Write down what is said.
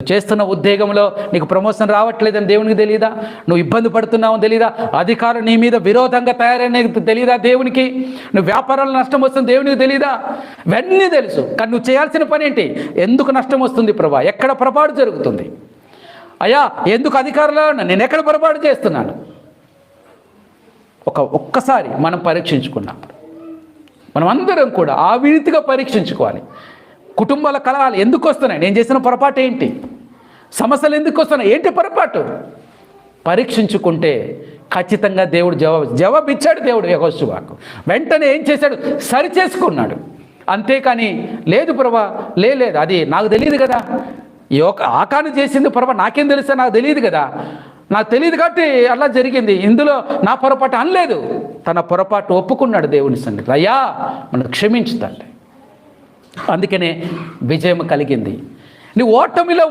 చేస్తున్న ఉద్యోగంలో నీకు ప్రమోషన్ రావట్లేదని దేవునికి తెలియదా? నువ్వు ఇబ్బంది పడుతున్నావు తెలియదా? అధికారులు నీ మీద విరోధంగా తయారైన తెలియదా దేవునికి? నువ్వు వ్యాపారాలు నష్టం వస్తుంది దేవునికి తెలియదా? ఇవన్నీ తెలుసు. కానీ నువ్వు చేయాల్సిన పని ఏంటి? ఎందుకు నష్టం వస్తుంది ప్రభా? ఎక్కడ పొరపాటు జరుగుతుంది అయ్యా? ఎందుకు అధికారులు నేను ఎక్కడ పొరపాటు చేస్తున్నాను? ఒక్కసారి మనం పరీక్షించుకున్నప్పుడు మనం అందరం కూడా ఆ రీతిగా పరీక్షించుకోవాలి. కుటుంబాల కలహాలు ఎందుకు వస్తున్నాయి? నేను చేసిన పొరపాటు ఏంటి? సమస్యలు ఎందుకు వస్తున్నాయి? ఏంటి పొరపాటు? పరీక్షించుకుంటే ఖచ్చితంగా దేవుడు జవాబు ఇచ్చాడు. దేవుడు యెహోషువకు వెంటనే ఏం చేశాడు? సరి చేసుకున్నాడు. అంతేకాని లేదు ప్రభా, లేదు అది నాకు తెలియదు కదా, ఈ ఆకాను చేసింది పొరపాటు నాకేం తెలుసా? నాకు తెలియదు కదా, నాకు తెలియదు కాబట్టి అలా జరిగింది, ఇందులో నా పొరపాటు అనలేదు. తన పొరపాటు ఒప్పుకున్నాడు దేవుని సన్నిధిలో. అయ్యా మనం క్షమించుతాడు. అందుకనే విజయం కలిగింది. నీ ఓటమిలో